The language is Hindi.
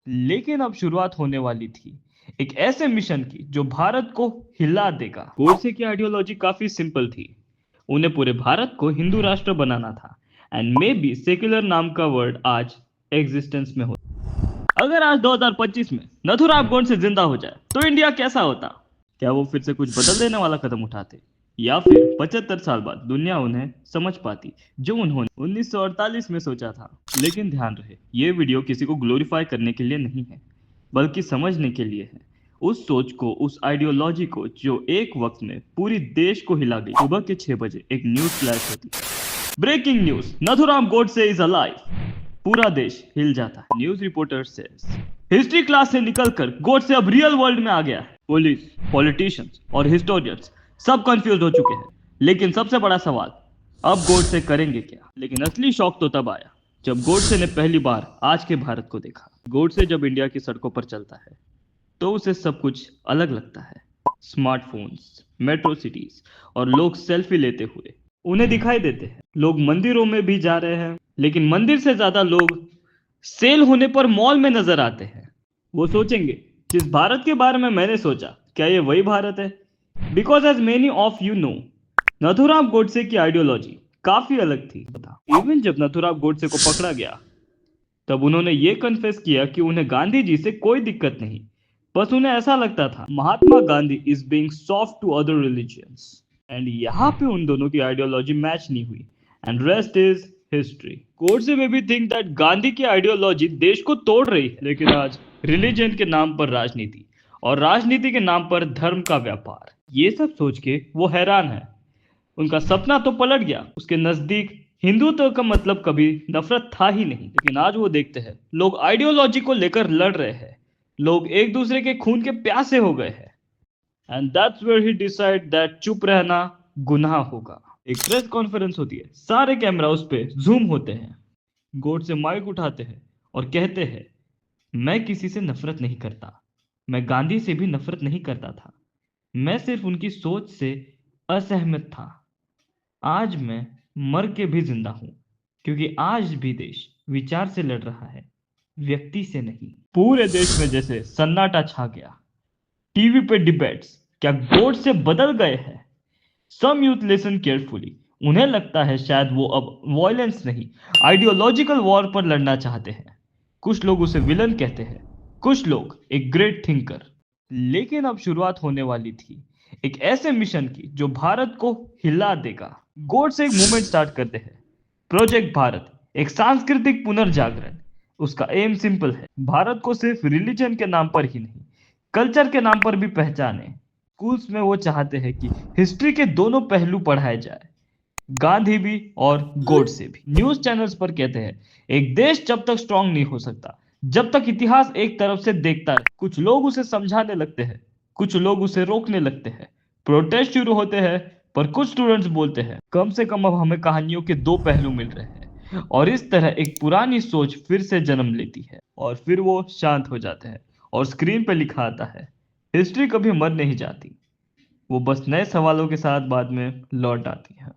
लेकिन अब शुरुआत होने वाली थी एक ऐसे मिशन की जो भारत को हिला देगा। गोडसे की आइडियोलॉजी काफी सिंपल थी। उन्हें पूरे भारत को हिंदू राष्ट्र बनाना था। एंड मे बी सेक्युलर नाम का वर्ड आज एग्जिस्टेंस में हो। अगर आज 2025 में नथुराम गोडसे जिंदा हो जाए तो इंडिया कैसा होता? क्या वो फिर से कुछ बदल देने वाला कदम उठाते, या फिर 75 साल बाद दुनिया उन्हें समझ पाती जो उन्होंने 1948 में सोचा था? लेकिन ध्यान रहे, ये वीडियो किसी को ग्लोरीफाई करने के लिए नहीं है, बल्कि समझने के लिए है। उस सोच को, उस आइडियोलॉजी को जो एक वक्त में पूरी देश को हिला गई। सुबह के 6 बजे एक न्यूज फ्लैश होती है। Breaking news, Nathuram Godse is alive. पूरा देश हिल जाता है। न्यूज रिपोर्टर से हिस्ट्री क्लास से निकलकर गोडसे अब रियल वर्ल्ड में आ गया है। पुलिस, पॉलिटिशियंस और हिस्टोरियंस सब कंफ्यूज हो चुके हैं। लेकिन सबसे बड़ा सवाल, अब गोडसे करेंगे क्या? लेकिन असली शौक तो तब आया जब गोडसे ने पहली बार आज के भारत को देखा। गोडसे जब इंडिया की सड़कों पर चलता है तो उसे सब कुछ अलग लगता है। स्मार्टफोन्स, मेट्रो सिटीज और लोग सेल्फी लेते हुए उन्हें दिखाई देते हैं। लोग मंदिरों में भी जा रहे हैं, लेकिन मंदिर से ज्यादा लोग सेल होने पर मॉल में नजर आते हैं। वो सोचेंगे, जिस भारत के बारे में मैंने सोचा, क्या ये वही भारत है? Because as many of you know, Nathuram Godse की आइडियोलॉजी काफी अलग थी। इवन जब नथुराम गोडसे को पकड़ा गया तब उन्होंने ये कन्फेस किया कि उन्हें गांधी जी से कोई दिक्कत नहीं, बस उन्हें ऐसा लगता था Mahatma Gandhi is being soft to other religions. And यहाँ पे उन दोनों की आइडियोलॉजी मैच नहीं हुई, and rest is history. Godse में भी थिंक दैट गांधी की आइडियोलॉजी देश को तोड़ रही है, लेकिन आज रिलीजन के नाम पर राजनीति और राजनीति के नाम पर धर्म का व्यापार, ये सब सोच के वो हैरान है। उनका सपना तो पलट गया। उसके नजदीक हिंदुत्व का मतलब कभी नफरत था ही नहीं। लेकिन आज वो देखते हैं लोग आइडियोलॉजी को लेकर लड़ रहे हैं, लोग एक दूसरे के खून के प्यासे हो गए हैं। And that's where he decide that चुप रहना गुनाह होगा। एक प्रेस कॉन्फ्रेंस होती है, सारे कैमरा उस पे जूम होते हैं। गोडसे माइक उठाते हैं और कहते हैं, मैं किसी से नफरत नहीं करता, मैं गांधी से भी नफरत नहीं करता था, मैं सिर्फ उनकी सोच से असहमत था। आज मैं मर के भी जिंदा हूं, क्योंकि आज भी देश विचार से लड़ रहा है, व्यक्ति से नहीं। पूरे देश में जैसे सन्नाटा छा गया। टीवी पे डिबेट्स क्या गोडसे बदल गए हैं? सम यूथ लिसन केयरफुली। उन्हें लगता है शायद वो अब वॉयलेंस नहीं, आइडियोलॉजिकल वॉर पर लड़ना चाहते हैं। कुछ लोग उसे विलन कहते हैं, कुछ लोग एक ग्रेट थिंकर। लेकिन अब शुरुआत होने वाली थी एक ऐसे मिशन की जो भारत को हिला देगा। गोडसे एक मूवमेंट स्टार्ट करते हैं, प्रोजेक्ट भारत, एक सांस्कृतिक पुनर्जागरण। उसका एम सिंपल है, भारत को सिर्फ रिलीजन के नाम पर ही नहीं, कल्चर के नाम पर भी पहचाने। स्कूल्स में वो चाहते हैं कि हिस्ट्री के दोनों पहलू पढ़ाए जाए, गांधी भी और गोडसे भी। न्यूज चैनल्स पर कहते हैं एक देश जब तक स्ट्रांग नहीं हो सकता जब तक इतिहास एक तरफ से देखता है। कुछ लोग उसे समझाने लगते हैं, कुछ लोग उसे रोकने लगते हैं। प्रोटेस्ट शुरू होते हैं, पर कुछ स्टूडेंट्स बोलते हैं कम से कम अब हमें कहानियों के दो पहलू मिल रहे हैं। और इस तरह एक पुरानी सोच फिर से जन्म लेती है, और फिर वो शांत हो जाते हैं और स्क्रीन पे लिखा आता है, हिस्ट्री कभी मर नहीं जाती, वो बस नए सवालों के साथ बाद में लौट आती है।